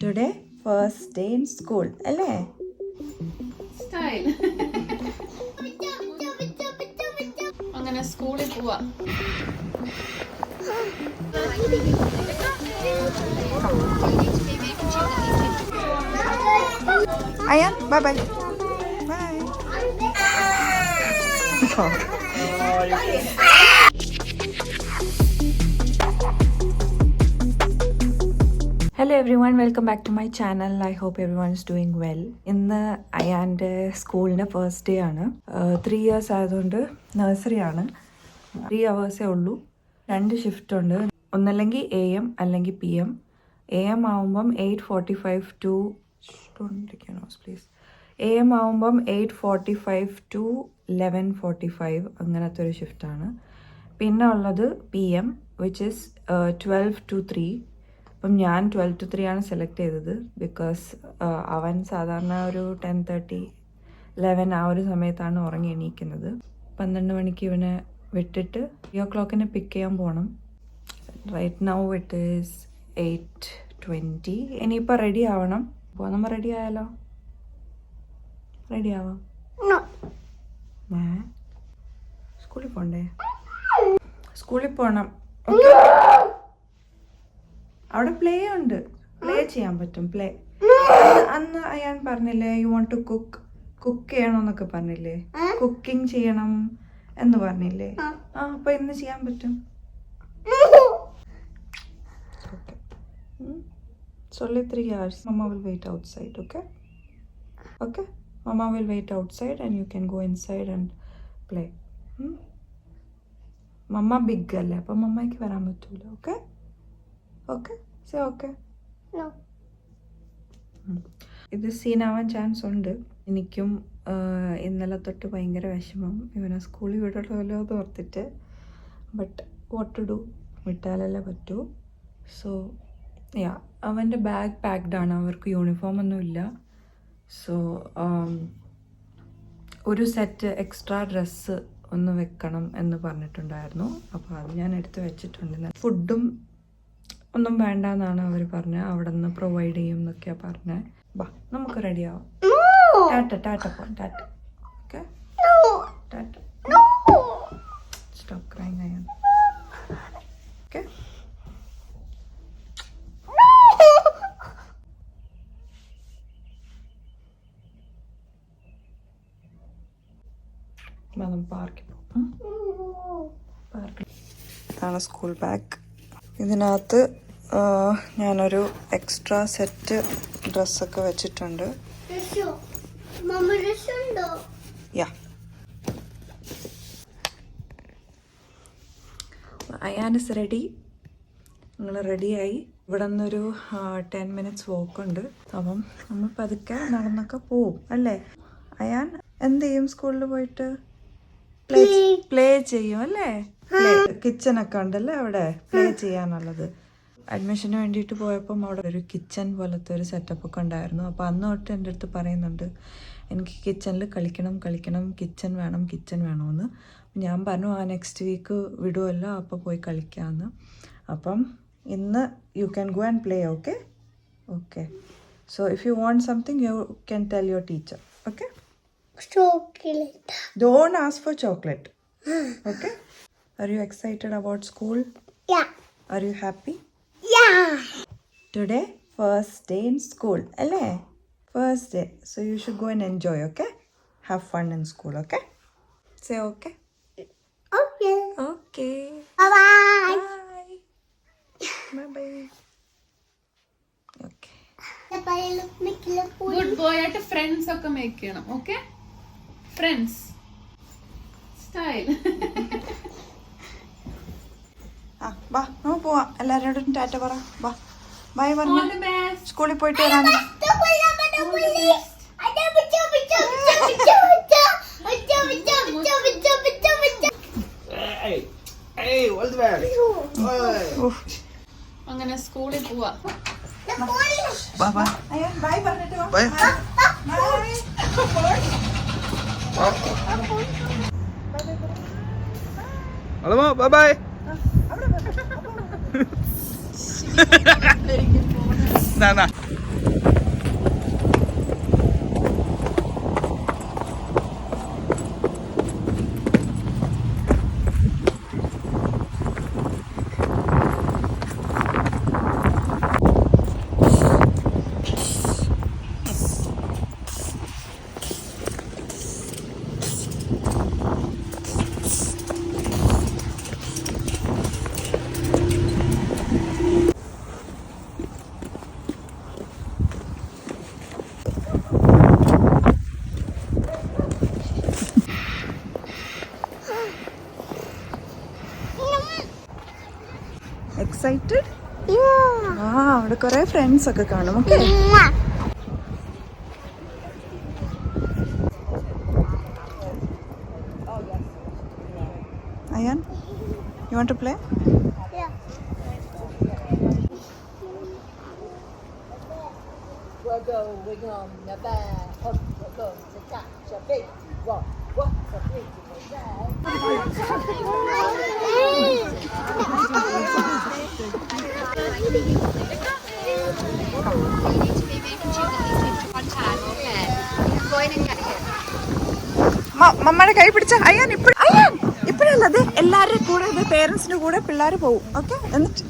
Today first day in school അല്ലേ? Style. അങ്ങനെ സ്കൂളിൽ പോവാ. Ayaan bye bye bye. Hello everyone, welcome back to my channel. I hope everyone is doing well. ഇന്ന് അയാൻ്റെ സ്കൂളിൻ്റെ first day ആണ്. 3 years ആയതുകൊണ്ട് നഴ്സറിയാണ്. 3 hours ഉള്ളൂ. 2 ഷിഫ്റ്റ് ഉണ്ട്. ഒന്നല്ലെങ്കിൽ AM അല്ലെങ്കിൽ PM. AM ആവുമ്പം 8:45 to പ്ലീസ്. AM ആവുമ്പം 8:45 to 11:45 അങ്ങനത്തെ ഒരു ഷിഫ്റ്റാണ്. പിന്നെ ഉള്ളത് PM വിച്ച് ഇസ് 12 to 3. അപ്പം ഞാൻ 12 to 3 ആണ് സെലക്ട് ചെയ്തത്. ബിക്കോസ് അവൻ സാധാരണ ഒരു 10:30, 11 ആ ഒരു സമയത്താണ് ഉറങ്ങി എണീക്കുന്നത്. 12 മണിക്ക് ഇവനെ വിട്ടിട്ട് 3 o'clock പിക്ക് ചെയ്യാൻ പോകണം. Right now it is 8:20. ഇനിയിപ്പോൾ റെഡി ആവണം. അപ്പോൾ നമ്മൾ റെഡി ആയാലോ? റെഡി ആവാം. സ്കൂളിൽ പോണ്ടേ? സ്കൂളിൽ പോകണം. അവിടെ പ്ലേ ഉണ്ട്, പ്ലേ ചെയ്യാൻ പറ്റും. പ്ലേ അന്ന് ഞാൻ പറഞ്ഞില്ലേ, യു വോണ്ട് ടു കുക്ക് ചെയ്യണമെന്നൊക്കെ പറഞ്ഞില്ലേ, കുക്കിംഗ് ചെയ്യണം എന്ന് പറഞ്ഞില്ലേ? അപ്പൊ ഇന്ന് ചെയ്യാൻ പറ്റും. It's only 3 hours. Mama will wait outside, okay? Okay? Mama will wait outside and you can go inside and play. Mama big അല്ലേ, അപ്പം മമ്മയ്ക്ക് വരാൻ പറ്റൂല. Okay okay say okay. ഇത് സീനാവാൻ ചാൻസ് ഉണ്ട്. എനിക്കും ഇന്നലെ തൊട്ട് ഭയങ്കര വിഷമം ഇവനെ സ്കൂളിൽ വിടണമല്ലോ എന്ന് ഓർത്തിട്ട്. ബട്ട് വാട്ട് ടു ഡു, വിട്ടാലല്ലേ പറ്റൂ. സോ യാ, അവൻ്റെ ബാഗ് പാക്ഡ് ആണ്. അവർക്ക് യൂണിഫോം ഒന്നുമില്ല. സോ ഒരു സെറ്റ് എക്സ്ട്രാ ഡ്രസ്സ് ഒന്ന് വെക്കണം എന്ന് പറഞ്ഞിട്ടുണ്ടായിരുന്നു. അപ്പോൾ അത് ഞാൻ എടുത്ത് വെച്ചിട്ടുണ്ട്. ഫുഡും ഒന്നും വേണ്ടെന്നാണ് അവർ പറഞ്ഞത്. അവിടെ നിന്ന് പ്രൊവൈഡ് ചെയ്യും എന്നൊക്കെയാണ് പറഞ്ഞത്. ബാ നമുക്ക് റെഡി ആവാം. ടാറ്റ പോവാം. Tata. Okay tata. Stop crying Ayaan. Okay പാർക്കിൽ പോകും. ഇതാണ് സ്കൂൾ ബാഗ്. ഇതിനകത്ത് ഞാനൊരു എക്സ്ട്രാ സെറ്റ് ഡ്രസ്സൊക്കെ വെച്ചിട്ടുണ്ട്. യാ, അയാൻ ഇസ് റെഡി. നിങ്ങൾ റെഡിയായി. ഇവിടെ നിന്നൊരു 10 minutes വോക്കുണ്ട്. അപ്പം നമ്മൾ പതുക്കെ നടന്നൊക്കെ പോവും അല്ലേ? അയാൻ എന്ത് ചെയ്യും? സ്കൂളിൽ പോയിട്ട് പ്ലേ ചെയ്യും അല്ലേ? കിച്ചണൊക്കെ ഉണ്ടല്ലേ അവിടെ പ്ലേ ചെയ്യാനുള്ളത്. അഡ്മിഷന് വേണ്ടിയിട്ട് പോയപ്പം അവിടെ ഒരു കിച്ചൺ പോലത്തെ ഒരു സെറ്റപ്പ് ഒക്കെ ഉണ്ടായിരുന്നു. അപ്പോൾ അന്ന് തൊട്ട് എൻ്റെ അടുത്ത് പറയുന്നുണ്ട്, എനിക്ക് കിച്ചണിൽ കളിക്കണം, കിച്ചൺ വേണമെന്ന്. ഞാൻ പറഞ്ഞു നെക്സ്റ്റ് വീക്ക് വിടുമല്ലോ, അപ്പോൾ പോയി കളിക്കാമെന്ന്. അപ്പം ഇന്ന് you can go and play. Okay okay. So if you want something you can tell your teacher. Okay? Chocolate. Don't ask for chocolate. Okay? Are you excited about school? Yeah. Are you happy? Yeah. Today, first day in school. Alle? First day. So you should go and enjoy, okay? Have fun in school, okay? Say okay. Okay. Okay. Bye-bye. Bye. Bye-bye. Okay. Good boy ആയിട്ട് friends ഒക്കെ make ചെയ്യണം. Okay? Friends style. വാ നമുക്ക് പോവാം. എല്ലാവരോടും ടാറ്റ പറ. വാ by പറഞ്ഞു. സ്കൂളിൽ പോയിട്ട് വരാം. അങ്ങനെ സ്കൂളിൽ പോവാ. ബൈ പറഞ്ഞിട്ട് വാ. Bye. Hello bye bye. Excited? ആ, അവിടെ കുറെ ഫ്രണ്ട്സ് ഒക്കെ കാണും. Okay, Ayaan, you want to play? മമ്മയുടെ കൈ പിടിച്ച അയ്യാൻ ഇപ്പോഴല്ല, അതെ എല്ലാവരുടെ കൂടെ പേരൻസിന്റെ കൂടെ പിള്ളേർ പോവും. ഓക്കെ, എന്നിട്ട്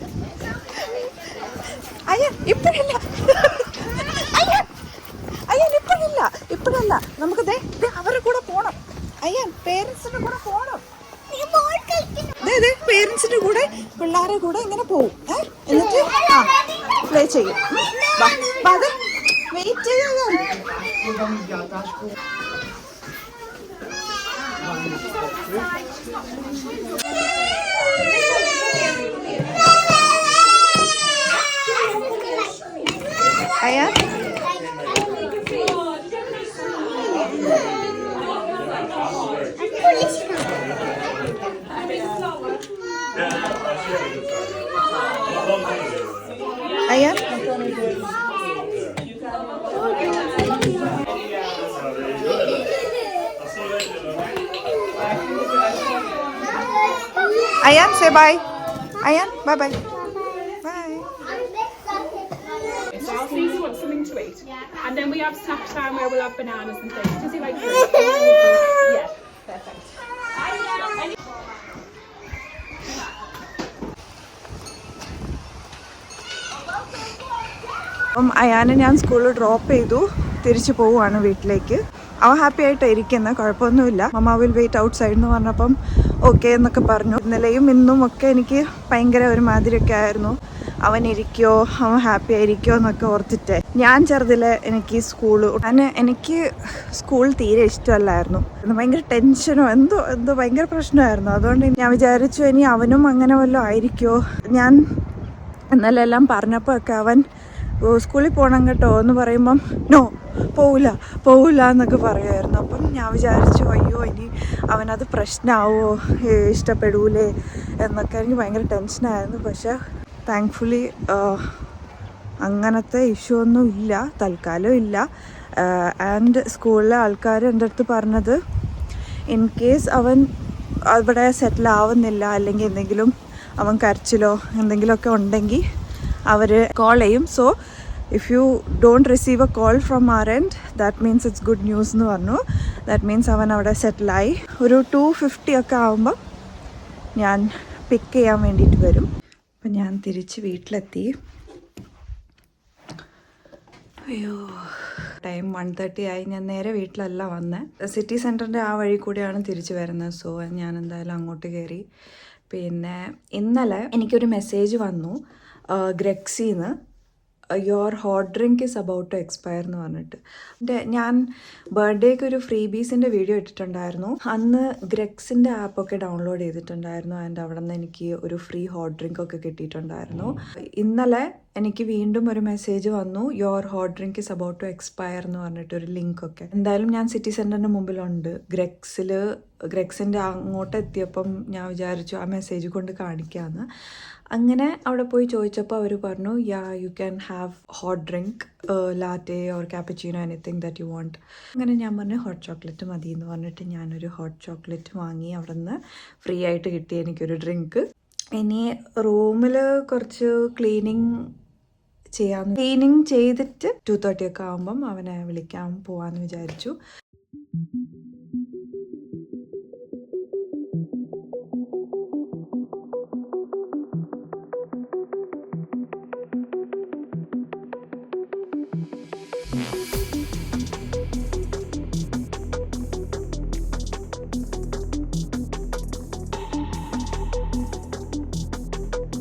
അയ്യാൻ ഇപ്പോഴല്ല, അയ്യാൻ ഇപ്പോഴല്ല നമുക്ക് അവരുടെ കൂടെ പോണം. അയ്യാൻ പേരൻസിന്റെ കൂടെ പോണം. പേരൻസിന്റെ കൂടെ പിള്ളേരുടെ കൂടെ ഇങ്ങനെ പോവും. എന്നിട്ട് പ്ലേ ചെയ്യും. വെയിറ്റ് ചെയ്യാൻ അയ്യാൻ അയ്യാൻ Ayan, say bye. Ayan, bye bye. Bye. So I'll see you want something to eat. And then we have snack time where we'll have bananas and things. Does he like fruit? Yeah, perfect. അപ്പം അയാനെ ഞാൻ സ്കൂളിൽ drop ചെയ്തു, തിരിച്ചു പോവുകയാണ് വീട്ടിലേക്ക്. അവൻ happy ആയിട്ട് ഇരിക്കുന്നത്, കുഴപ്പമൊന്നുമില്ല. മമ്മ വിൽ വെയിറ്റ് ഔട്ട് സൈഡ് എന്ന് പറഞ്ഞപ്പം ഓക്കെ എന്നൊക്കെ പറഞ്ഞു. ഇന്നലെയും ഇന്നും ഒക്കെ എനിക്ക് ഭയങ്കര ഒരുമാതിരിയൊക്കെ ആയിരുന്നു. അവൻ ഇരിക്കോ, അവൻ ഹാപ്പി ആയിരിക്കോ എന്നൊക്കെ ഓർത്തിട്ട്. ഞാൻ ചെറുതിലെ എനിക്ക് എനിക്ക് സ്കൂൾ തീരെ ഇഷ്ടമല്ലായിരുന്നു. ഭയങ്കര ടെൻഷനോ എന്തോ ഭയങ്കര പ്രശ്നമായിരുന്നു. അതുകൊണ്ട് ഞാൻ വിചാരിച്ചു ഇനി അവനും അങ്ങനെ വല്ലതും ആയിരിക്കോ. ഞാൻ ഇന്നലെ എല്ലാം പറഞ്ഞപ്പോൾ ഒക്കെ അവൻ സ്കൂളിൽ പോകണം കേട്ടോ എന്ന് പറയുമ്പം നോ പോവില്ല എന്നൊക്കെ പറയുമായിരുന്നു. അപ്പം ഞാൻ വിചാരിച്ചു അയ്യോ ഇനി അവനത് പ്രശ്നമാവോ, ഇഷ്ടപ്പെടൂലേ എന്നൊക്കെ. എനിക്ക് ഭയങ്കര ടെൻഷനായിരുന്നു. പക്ഷേ താങ്ക്ഫുള്ളി അങ്ങനത്തെ ഇഷ്യൂ ഒന്നും ഇല്ല, തൽക്കാലം ഇല്ല. ആൻഡ് സ്കൂളിലെ ആൾക്കാർ എൻ്റെ അടുത്ത് പറഞ്ഞത് ഇൻ കേസ് അവൻ അവിടെ സെറ്റിൽ ആവുന്നില്ല, അല്ലെങ്കിൽ എന്തെങ്കിലും അവൻ കരച്ചിലോ എന്തെങ്കിലുമൊക്കെ ഉണ്ടെങ്കിൽ അവർ കോൾ ചെയ്യും. So if you don't receive a call from our end that means it's good news എന്ന് പറഞ്ഞു. ദാറ്റ് മീൻസ് അവൻ അവിടെ സെറ്റിലായി. ഒരു 2:50 ഒക്കെ ആകുമ്പം ഞാൻ പിക്ക് ചെയ്യാൻ വേണ്ടിയിട്ട് വരും. അപ്പം ഞാൻ തിരിച്ച് വീട്ടിലെത്തി. അയ്യോ, ടൈം 1:30 ആയി. ഞാൻ നേരെ വീട്ടിലല്ല വന്നത്, സിറ്റി സെൻറ്ററിൻ്റെ ആ വഴി കൂടെയാണ് തിരിച്ച് വരുന്നത്. സോ ഞാൻ എന്തായാലും അങ്ങോട്ട് കയറി. പിന്നെ ഇന്നലെ എനിക്കൊരു മെസ്സേജ് വന്നു ഗ്രെക്സിന്ന്, your hot drink is about to expire എന്ന് പറഞ്ഞിട്ട്. ഞാൻ ബർത്ത്ഡേക്ക് ഒരു ഫ്രീ ബീസിൻ്റെ വീഡിയോ ഇട്ടിട്ടുണ്ടായിരുന്നു. അന്ന് ഗ്രെക്സിൻ്റെ ആപ്പൊക്കെ ഡൗൺലോഡ് ചെയ്തിട്ടുണ്ടായിരുന്നു. ആൻഡ് അവിടെ നിന്ന് എനിക്ക് ഒരു ഫ്രീ ഹോട്ട് ഡ്രിങ്ക് ഒക്കെ കിട്ടിയിട്ടുണ്ടായിരുന്നു. ഇന്നലെ എനിക്ക് വീണ്ടും ഒരു മെസ്സേജ് വന്നു, your hot drink is about to expire എന്ന് പറഞ്ഞിട്ട് ഒരു ലിങ്കൊക്കെ. എന്തായാലും ഞാൻ സിറ്റി സെൻറ്ററിൻ്റെ മുമ്പിലുണ്ട്. ഗ്രെക്സിൻ്റെ അങ്ങോട്ട് എത്തിയപ്പം ഞാൻ വിചാരിച്ചു ആ മെസ്സേജ് കൊണ്ട് കാണിക്കാമെന്ന്. അങ്ങനെ അവിടെ പോയി ചോദിച്ചപ്പോൾ അവർ പറഞ്ഞു you can have hot drink, latte or cappuccino, anything that you want. അങ്ങനെ ഞാൻ പറഞ്ഞു ഹോട്ട് ചോക്ലേറ്റ് മതി എന്ന് പറഞ്ഞിട്ട് ഞാനൊരു ഹോട്ട് ചോക്ലേറ്റ് വാങ്ങി. അവിടെ നിന്ന് ഫ്രീ ആയിട്ട് കിട്ടി എനിക്കൊരു ഡ്രിങ്ക്. ഇനി റൂമിൽ കുറച്ച് ക്ലീനിങ് ചെയ്യാം. ക്ലീനിങ് ചെയ്തിട്ട് 2:30 ഒക്കെ ആകുമ്പം അവനെ വിളിക്കാൻ പോവാന്ന് വിചാരിച്ചു.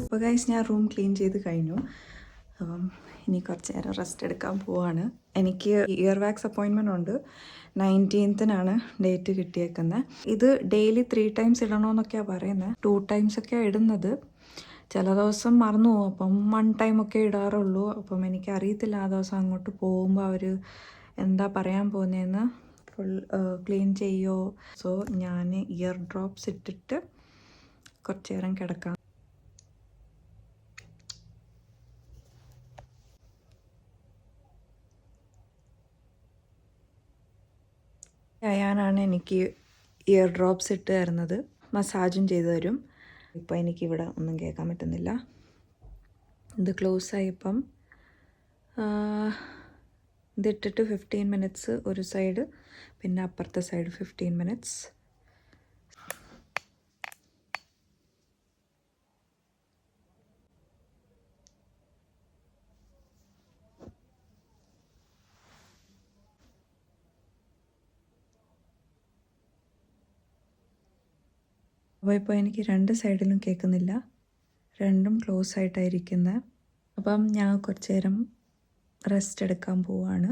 അപ്പോൾ ഗൈസ് ഞാൻ റൂം ക്ലീൻ ചെയ്ത് കഴിഞ്ഞു. അപ്പം ഇനി കുറച്ച് നേരം റെസ്റ്റ് എടുക്കാൻ പോവാണ്. എനിക്ക് ഇയർ വാക്സ് അപ്പോയിൻമെൻ്റ് ഉണ്ട്. 19th ഡേറ്റ് കിട്ടിയേക്കുന്നത്. ഇത് ഡെയിലി 3 times ഇടണമെന്നൊക്കെയാണ് പറയുന്നത്. 2 times ഒക്കെയാണ് ഇടുന്നത്. ചില ദിവസം മറന്നു പോകും. അപ്പം 1 time ഒക്കെ ഇടാറുള്ളൂ. അപ്പം എനിക്കറിയത്തില്ല ആ ദിവസം അങ്ങോട്ട് പോകുമ്പോൾ അവർ എന്താ പറയാൻ പോകുന്നതെന്ന്. ഫുൾ ക്ലീൻ ചെയ്യുമോ? സോ ഞാൻ ഇയർ ഡ്രോപ്സ് ഇട്ടിട്ട് കുറച്ച് നേരം കിടക്കാം. അയാനാണ് എനിക്ക് ഇയർ ഡ്രോപ്സ് ഇട്ട് തരുന്നത്. മസാജും ചെയ്തു തരും. ഇപ്പോൾ എനിക്കിവിടെ ഒന്നും കേൾക്കാൻ പറ്റുന്നില്ല. ഇത് ക്ലോസ് ആയിപ്പം ഇതിട്ടിട്ട് 15 minutes ഒരു സൈഡ്, പിന്നെ അപ്പുറത്തെ സൈഡ് 15 minutes. അപ്പോൾ ഇപ്പോൾ എനിക്ക് 2 സൈഡിലും കേൾക്കുന്നില്ല. രണ്ടും ക്ലോസ് ആയിട്ടായിരിക്കുന്നത്. അപ്പം ഞാൻ കുറച്ച് നേരം റെസ്റ്റ് എടുക്കാൻ പോവാണ്.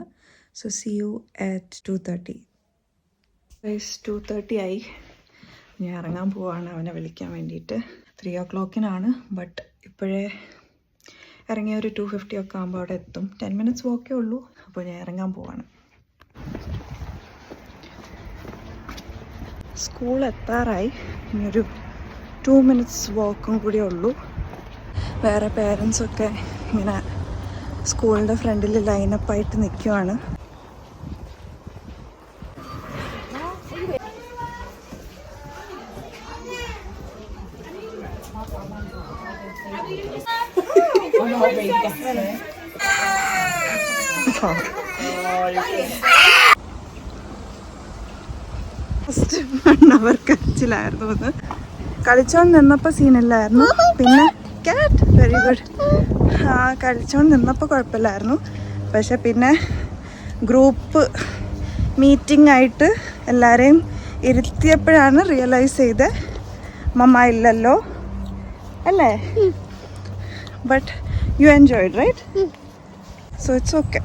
So C U at 2:30. 2:30 ആയി. ഞാൻ ഇറങ്ങാൻ പോവാണ് അവനെ വിളിക്കാൻ വേണ്ടിയിട്ട്. 3 o'clock ബട്ട് ഇപ്പോഴേ ഇറങ്ങിയ ഒരു 2:50 ഒക്കെ ആകുമ്പോൾ അവിടെ എത്തും. 10 minutes walkേ ഉള്ളൂ. അപ്പോൾ ഞാൻ ഇറങ്ങാൻ പോവാണ്. സ്കൂൾ എത്താറായി. ഇനിയൊരു 2 minutes വാക്കും കൂടിയേ ഉള്ളൂ. വേറെ പേരൻസൊക്കെ ഇങ്ങനെ സ്കൂളിൻ്റെ ഫ്രണ്ടിൽ ലൈനപ്പായിട്ട് നിൽക്കുവാണ്. ഫസ്റ്റ് 1 hour കരച്ചിലായിരുന്നു. ഒന്ന് കളിച്ചോണ്ട് നിന്നപ്പോൾ സീനില്ലായിരുന്നു. പിന്നെ ക്യാറ്റ് വെരി ഗുഡ്. കളിച്ചോണ്ട് നിന്നപ്പോൾ കുഴപ്പമില്ലായിരുന്നു. പക്ഷെ പിന്നെ ഗ്രൂപ്പ് മീറ്റിംഗ് ആയിട്ട് എല്ലാവരെയും ഇരുത്തിയപ്പോഴാണ് റിയലൈസ് ചെയ്ത് മമ്മ ഇല്ലല്ലോ അല്ലേ. But you enjoyed right? So it's okay.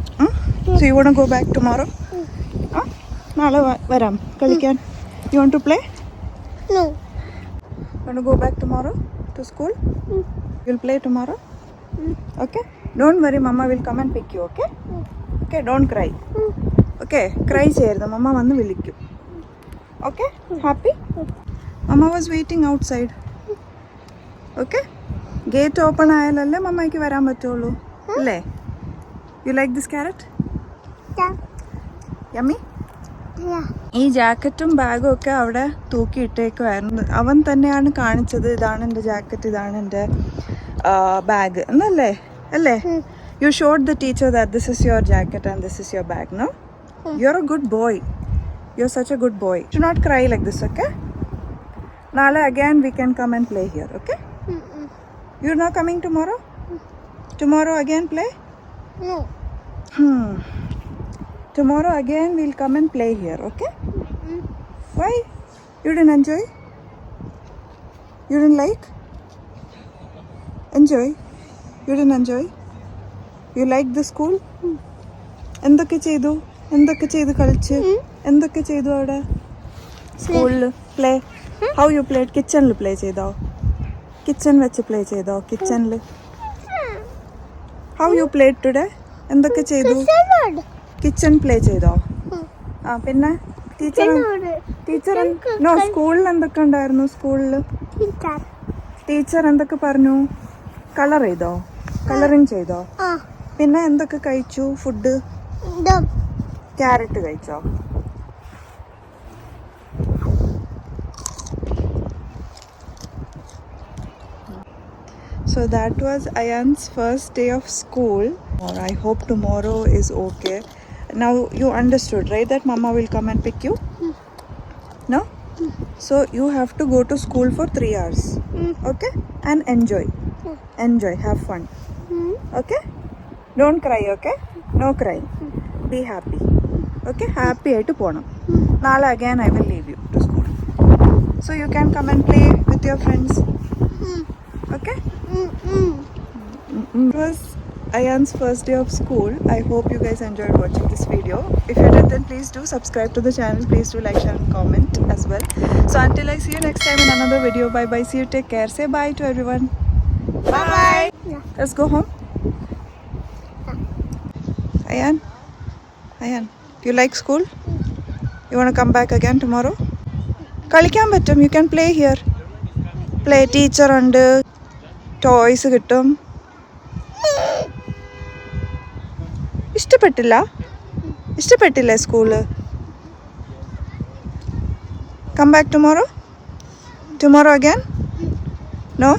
So you won't go back tomorrow? നാളെ വരാം കളിക്കാൻ. You want to play? No. Want to go back tomorrow to school? You'll play tomorrow? Okay? Don't worry, Mama will come and pick you, okay? Okay, don't cry. Okay, cry ചെയ്യരുത്. Mama വന്ന് വിളിക്കും. Okay? Happy? Mama was waiting outside. Okay? Gate open ആയാലല്ലേ മമ്മയ്ക്ക് വരാൻ പറ്റുള്ളൂ അല്ലേ? You like this carrot? Yeah. Yummy? Yeah. ഈ ജാക്കറ്റും ബാഗും ഒക്കെ അവിടെ തൂക്കിയിട്ടേക്കുമായിരുന്നു. അവൻ തന്നെയാണ് കാണിച്ചത്, ഇതാണ് എൻ്റെ ജാക്കറ്റ്, ഇതാണ് എൻ്റെ ബാഗ് എന്നല്ലേ അല്ലേ? You showed the teacher that this is your jacket and this is your bag. No, you are a good boy. You are such a good boy. Do not cry like this. Okay? നാളെ again we can come and play here. Okay? You are not coming tomorrow? Tomorrow again play? No. Tomorrow again we'll come and play here, okay? Why? You didn't enjoy? You didn't like? Enjoy? You didn't enjoy? You like the school? എന്തൊക്കെ ചെയ്തു കളിച്ച്? എന്തൊക്കെ ചെയ്തു അവിടെ സ്കൂളിൽ? Play? How you played? കിച്ചണിൽ play ചെയ്തോ? Kitchen വെച്ച് പ്ലേ ചെയ്തോ? കിച്ചണിൽ? How you played today? എന്തൊക്കെ ചെയ്തു? കിച്ചൺ പ്ലേ ചെയ്തോ? പിന്നെ ടീച്ചർ നോ, സ്കൂളിൽ എന്തൊക്കെ ഉണ്ടായിരുന്നു? സ്കൂളിൽ ടീച്ചർ എന്തൊക്കെ പറഞ്ഞു? കളർ ചെയ്തോ? കളറിങ് ചെയ്തോ? പിന്നെ എന്തൊക്കെ കഴിച്ചു? ഫുഡ് ക്യാരറ്റ് കഴിച്ചോ? So that was Ayan's first day of school. Or I hope tomorrow is okay. Now you understood, right, that Mama will come and pick you? No? So you have to go to school for 3 hours. Okay? And enjoy. Enjoy. Have fun. Okay? Don't cry, okay? No crying. Be happy. Okay? Happy ആയിട്ട് പോണം. നാളെ again I will leave you to school. So you can come and play with your friends. Okay? It was Ayan's first day of school. I hope you guys enjoyed watching this video. If you did, then please do subscribe to the channel. Please do like, share and comment as well. So until I see you next time in another video. Bye bye. See you. Take care. Say bye to everyone. Bye. Let's go home. Ayan. Ayan. You like school? You want to come back again tomorrow? കളിക്കാൻ പറ്റും. You can play here. Play teacher ഉണ്ട്. Toys കിട്ടും. ഇഷ്ടപ്പെട്ടില്ലേ school? Come back tomorrow? Tomorrow again? No?